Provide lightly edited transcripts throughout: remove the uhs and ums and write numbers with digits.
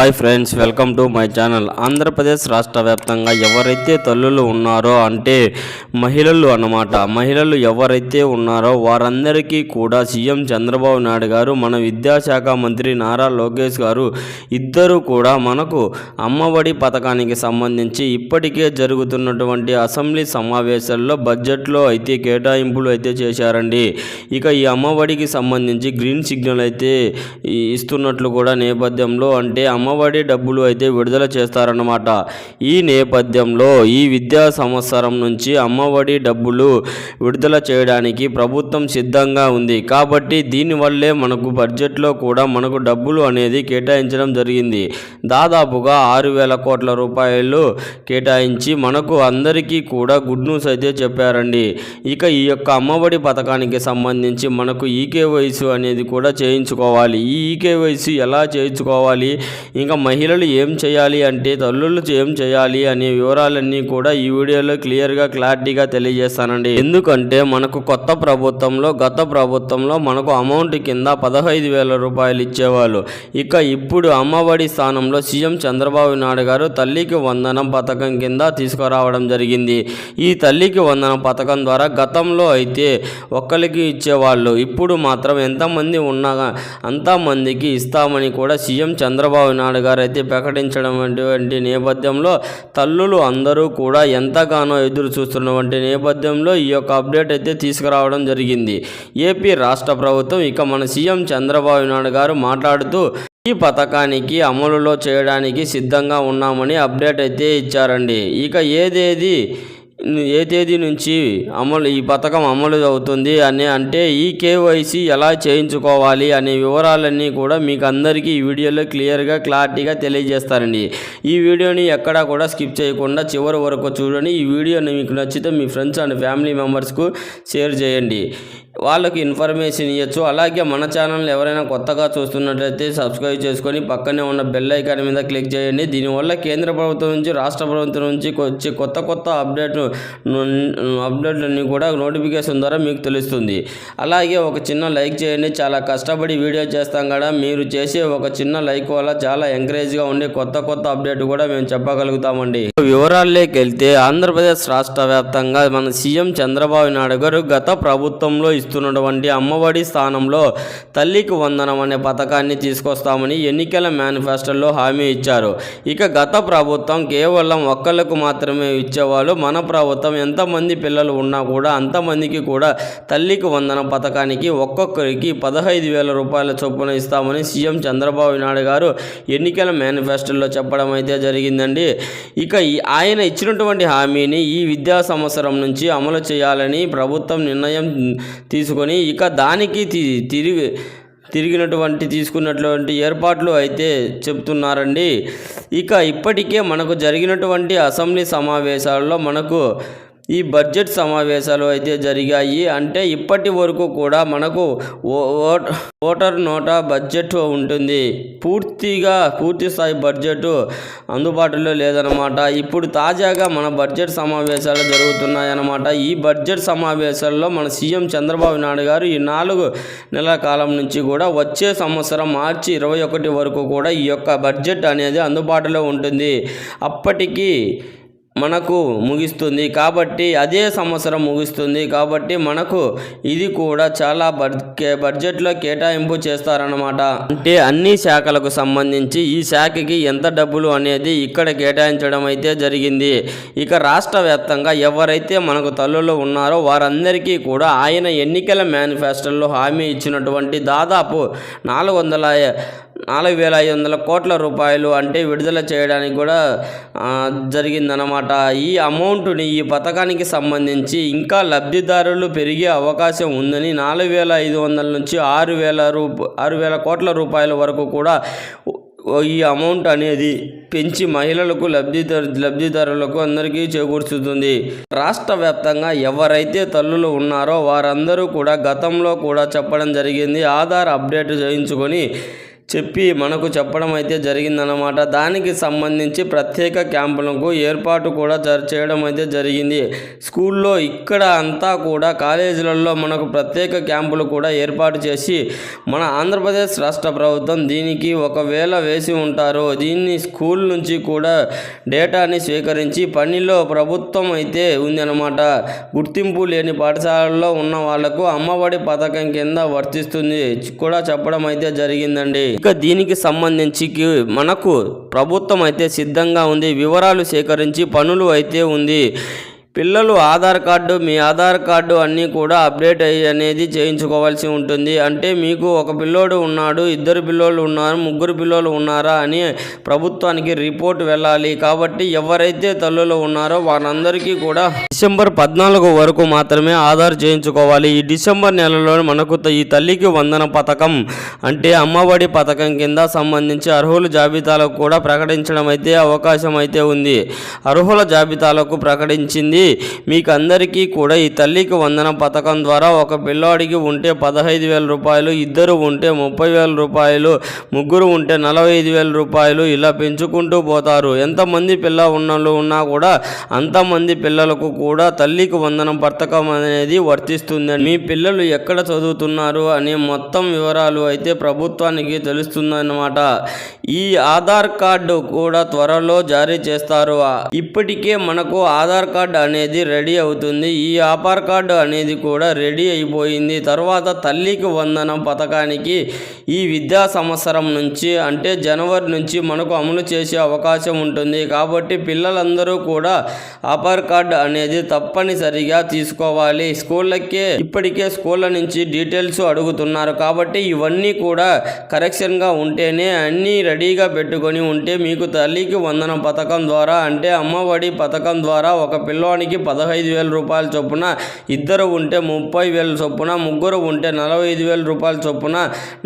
Hi friends, welcome to my channel. Andhra Pradesh రాష్ట్ర వ్యాప్తంగా ఎవరైతే తల్లులు ఉన్నారో అంటే మహిళలు అన్నమాట, మహిళలు ఎవరైతే ఉన్నారో వారందరికీ కూడా సీఎం చంద్రబాబు నాయుడు గారు, మన విద్యాశాఖ మంత్రి నారా లోకేష్ గారు ఇద్దరు కూడా మనకు అమ్మఒడి పథకానికి సంబంధించి ఇప్పటికే జరుగుతున్నటువంటి అసెంబ్లీ సమావేశాల్లో బడ్జెట్లో అయితే కేటాయింపులు అయితే చేశారండి. ఇక ఈ అమ్మఒడికి సంబంధించి గ్రీన్ సిగ్నల్ అయితే ఇస్తున్నట్లు కూడా నేపథ్యంలో అంటే అమ్మఒడి డబ్బులు అయితే విడుదల చేస్తారన్నమాట. ఈ నేపథ్యంలో ఈ విద్యా సంవత్సరం నుంచి అమ్మఒడి డబ్బులు విడుదల చేయడానికి ప్రభుత్వం సిద్ధంగా ఉంది. కాబట్టి దీనివల్లే మనకు బడ్జెట్లో కూడా మనకు డబ్బులు అనేది కేటాయించడం జరిగింది. దాదాపుగా 6,000 కోట్ల రూపాయలు కేటాయించి మనకు అందరికీ కూడా గుడ్ న్యూస్ అయితే చెప్పారండి. ఇక ఈ యొక్క అమ్మఒడి పథకానికి సంబంధించి మనకు ఈకేవైసీ అనేది కూడా చేయించుకోవాలి. ఈ ఈకేవైసీ ఎలా చేయించుకోవాలి, ఇంకా మహిళలు ఏం చేయాలి అంటే తల్లులు ఏం చేయాలి అనే వివరాలన్నీ కూడా ఈ వీడియోలో క్లారిటీగా తెలియజేస్తానండి. ఎందుకంటే మనకు కొత్త ప్రభుత్వంలో గత ప్రభుత్వంలో మనకు అమౌంట్ కింద 15,000 రూపాయలు ఇచ్చేవాళ్ళు. ఇక ఇప్పుడు అమ్మఒడి స్థానంలో సీఎం చంద్రబాబు నాయుడు గారు తల్లికి వందనం పథకం కింద తీసుకురావడం జరిగింది. ఈ తల్లికి వందనం పథకం ద్వారా గతంలో అయితే ఒక్కరికి ఇచ్చేవాళ్ళు, ఇప్పుడు మాత్రం ఎంతమంది ఉన్నా అంతమందికి ఇస్తామని కూడా సీఎం చంద్రబాబు నాయుడు గారు అయితే ప్రకటించడం వంటి నేపథ్యంలో తల్లులు అందరూ కూడా ఎంతగానో ఎదురు చూస్తున్నటువంటి నేపథ్యంలో ఈ యొక్క అప్డేట్ అయితే తీసుకురావడం జరిగింది. ఏపీ రాష్ట్ర ప్రభుత్వం ఇక మన సీఎం చంద్రబాబు నాయుడు గారు మాట్లాడుతూ ఈ పథకానికి అమలులో చేయడానికి సిద్ధంగా ఉన్నామని అప్డేట్ అయితే ఇచ్చారండి. ఇక ఏ తేదీ నుంచి ఈ పథకం అమలు అవుతుంది అంటే ఈ కేవైసీ ఎలా చేయించుకోవాలి అనే వివరాలన్నీ కూడా మీకు అందరికీ ఈ వీడియోలో క్లారిటీగా తెలియజేస్తారండి. ఈ వీడియోని ఎక్కడా కూడా స్కిప్ చేయకుండా చివరి వరకు చూడండి. ఈ వీడియోని మీకు నచ్చితే మీ ఫ్రెండ్స్ అండ్ ఫ్యామిలీ మెంబర్స్కు షేర్ చేయండి, వాళ్ళకి ఇన్ఫర్మేషన్ ఇవ్వచ్చు. అలాగే మన ఛానల్ ఎవరైనా కొత్తగా చూస్తున్నట్లయితే సబ్స్క్రైబ్ చేసుకొని పక్కనే ఉన్న బెల్ ఐకాన్ మీద క్లిక్ చేయండి. దీనివల్ల కేంద్ర ప్రభుత్వం నుంచి రాష్ట్ర ప్రభుత్వం నుంచి వచ్చే కొత్త అప్డేట్లన్నీ కూడా నోటిఫికేషన్ ద్వారా మీకు తెలుస్తుంది. అలాగే ఒక చిన్న లైక్ చేయండి. చాలా కష్టపడి వీడియో చేస్తాం కదా, మీరు చేసే ఒక చిన్న లైక్ వల్ల చాలా ఎంకరేజ్గా ఉండే కొత్త అప్డేట్ కూడా మేము చెప్పగలుగుతామండి. వివరాల్లోకి వెళ్తే ఆంధ్రప్రదేశ్ రాష్ట్ర వ్యాప్తంగా మన సీఎం చంద్రబాబు నాయుడు గారు గత ప్రభుత్వంలో ఇస్తున్నటువంటి అమ్మఒడి స్థానంలో తల్లికి వందనం అనే పథకాన్ని తీసుకొస్తామని ఎన్నికల మేనిఫెస్టోలో హామీ ఇచ్చారు. ఇక గత ప్రభుత్వం కేవలం ఒక్కళ్ళకు మాత్రమే ఇచ్చేవాళ్ళు. మన ప్రభుత్వం ఎంతమంది పిల్లలు ఉన్నా కూడా అంతమందికి కూడా తల్లికి వందనం పథకానికి ఒక్కొక్కరికి 15,000 రూపాయల చొప్పున ఇస్తామని సీఎం చంద్రబాబు నాయుడు గారు ఎన్నికల మేనిఫెస్టోలో చెప్పడం అయితే జరిగిందండి. ఇక ఆయన ఇచ్చినటువంటి హామీని ఈ విద్యా సంవత్సరం నుంచి అమలు చేయాలని ప్రభుత్వం నిర్ణయం తీసుకొని ఇక దానికి తీసుకున్నటువంటి ఏర్పాట్లు అయితే చెప్తున్నారండి. ఇక ఇప్పటికే మనకు జరిగినటువంటి అసెంబ్లీ సమావేశాల్లో మనకు ఈ బడ్జెట్ సమావేశాలు అయితే జరిగాయి. అంటే ఇప్పటి వరకు కూడా మనకు ఓటర్ నోటా బడ్జెట్ ఉంటుంది, పూర్తి స్థాయి బడ్జెట్ అందుబాటులో లేదన్నమాట. ఇప్పుడు తాజాగా మన బడ్జెట్ సమావేశాలు జరుగుతున్నాయన్నమాట. ఈ బడ్జెట్ సమావేశాల్లో మన సీఎం చంద్రబాబు నాయుడు గారు ఈ 4 నెలల కాలం నుంచి కూడా వచ్చే సంవత్సరం మార్చి 21 వరకు కూడా ఈ యొక్క బడ్జెట్ అనేది అందుబాటులో ఉంటుంది. అప్పటికి మనకు ముగిస్తుంది కాబట్టి అదే సంవత్సరం ముగుస్తుంది కాబట్టి మనకు ఇది కూడా చాలా బడ్జెట్లో కేటాయింపు చేస్తారన్నమాట. అంటే అన్ని శాఖలకు సంబంధించి ఈ శాఖకి ఎంత డబ్బులు అనేది ఇక్కడ కేటాయించడం అయితే జరిగింది. ఇక రాష్ట్ర వ్యాప్తంగా ఎవరైతే మనకు తల్లులు ఉన్నారో వారందరికీ కూడా ఆయన ఎన్నికల మేనిఫెస్టోలో హామీ ఇచ్చినటువంటి దాదాపు 4,500 కోట్ల రూపాయలు అంటే విడుదల చేయడానికి కూడా జరిగిందన్నమాట. ఈ అమౌంట్ని ఈ పథకానికి సంబంధించి ఇంకా లబ్ధిదారులు పెరిగే అవకాశం ఉందని 4,500 నుంచి 6,000 కోట్ల రూపాయల వరకు కూడా ఈ అమౌంట్ అనేది పెంచి మహిళలకు లబ్ధిదారులకు అందరికీ చేకూర్చుతుంది. రాష్ట్ర వ్యాప్తంగా ఎవరైతే తల్లులు ఉన్నారో వారందరూ కూడా గతంలో కూడా చెప్పడం జరిగింది, ఆధార్ అప్డేట్ చేయించుకొని చెప్పి మనకు చెప్పడం అయితే జరిగిందన్నమాట. దానికి సంబంధించి ప్రత్యేక క్యాంపులకు ఏర్పాటు కూడా చేయడం అయితే జరిగింది. స్కూల్లో ఇక్కడ అంతా కూడా కాలేజీలలో మనకు ప్రత్యేక క్యాంపులు కూడా ఏర్పాటు చేసి మన ఆంధ్రప్రదేశ్ రాష్ట్ర ప్రభుత్వం దీనికి ఒకవేళ వేసి ఉంటారో దీన్ని స్కూల్ నుంచి కూడా డేటాని స్వీకరించి పనిలో ప్రభుత్వం అయితే ఉందన్నమాట. గుర్తింపు లేని పాఠశాలల్లో ఉన్న వాళ్లకు అమ్మఒడి పథకం కింద వర్తిస్తుంది కూడా చెప్పడం అయితే జరిగిందండి. ఇక దీనికి సంబంధించి మనకు ప్రభుత్వం అయితే సిద్ధంగా ఉంది. వివరాలు సేకరించి పనులు అయితే ఉంది. పిల్లలు ఆధార్ కార్డు, మీ ఆధార్ కార్డు అన్నీ కూడా అప్డేట్ అనేది చేయించుకోవాల్సి ఉంటుంది. అంటే మీకు ఒక పిల్లోడు ఉన్నాడు, 2 పిల్లోళ్ళు ఉన్నారు, 3 పిల్లోళ్ళు ఉన్నారా అని ప్రభుత్వానికి రిపోర్ట్ వెళ్ళాలి. కాబట్టి ఎవరైతే తల్లులు ఉన్నారో వారందరికీ కూడా డిసెంబర్ 14 వరకు మాత్రమే ఆధార్ చేయించుకోవాలి. ఈ డిసెంబర్ నెలలో మనకు ఈ తల్లికి వందన పథకం అంటే అమ్మఒడి పథకం కింద సంబంధించి అర్హుల జాబితాలకు కూడా ప్రకటించడం అయితే అవకాశం అయితే ఉంది. అర్హుల జాబితాలకు ప్రకటించింది. మీకు అందరికీ కూడా ఈ తల్లికి వందన పథకం ద్వారా ఒక పిల్లాడికి ఉంటే 15,000 రూపాయలు, 2 ఉంటే 30,000 రూపాయలు, 3 ఉంటే 45,000 రూపాయలు ఇలా పెంచుకుంటూ పోతారు. ఎంతమంది పిల్లలు ఉన్నా కూడా అంతమంది పిల్లలకు కూడా తల్లికి వందనం పథకం అనేది వర్తిస్తుంది. మీ పిల్లలు ఎక్కడ చదువుతున్నారు అనే మొత్తం వివరాలు అయితే ప్రభుత్వానికి తెలుస్తుందన్నమాట. ఈ ఆధార్ కార్డు కూడా త్వరలో జారీ చేస్తారు. ఇప్పటికే మనకు ఆధార్ కార్డు అనేది రెడీ అవుతుంది. ఈ ఆధార్ కార్డు అనేది కూడా రెడీ అయిపోయింది. తర్వాత తల్లికి వందనం పథకానికి ఈ విద్యా సంవత్సరం నుంచి అంటే జనవరి నుంచి మనకు అమలు చేసే అవకాశం ఉంటుంది. కాబట్టి పిల్లలందరూ కూడా ఆధార్ కార్డు అనేది తప్పనిసరిగా తీసుకోవాలి. ఇప్పటికే స్కూళ్ళ నుంచి డీటెయిల్స్ అడుగుతున్నారు. కాబట్టి ఇవన్నీ కూడా కరెక్షన్గా ఉంటేనే అన్నీ రెడీగా పెట్టుకొని ఉంటే మీకు తల్లికి వందనం పథకం ద్వారా అంటే అమ్మఒడి పథకం ద్వారా ఒక పిల్లోనికి 15,000 రూపాయల చొప్పున, 2 ఉంటే 30,000 చొప్పున, 3 ఉంటే 45,000 రూపాయల చొప్పున,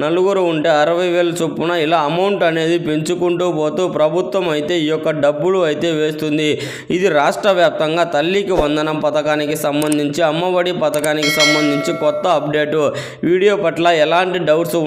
4 ఉంటే 60,000 చొప్పున ఇలా అమౌంట్ అనేది పెంచుకుంటూ పోతూ ప్రభుత్వం అయితే ఈ యొక్క డబ్బులు అయితే వేస్తుంది. ఇది రాష్ట్ర వ్యాప్తంగా తల్లికి వందనం పథకానికి సంబంధించి అమ్మఒడి పథకానికి సంబంధించి కొత్త అప్డేటు. వీడియో పట్ల ఎలాంటి డౌట్స్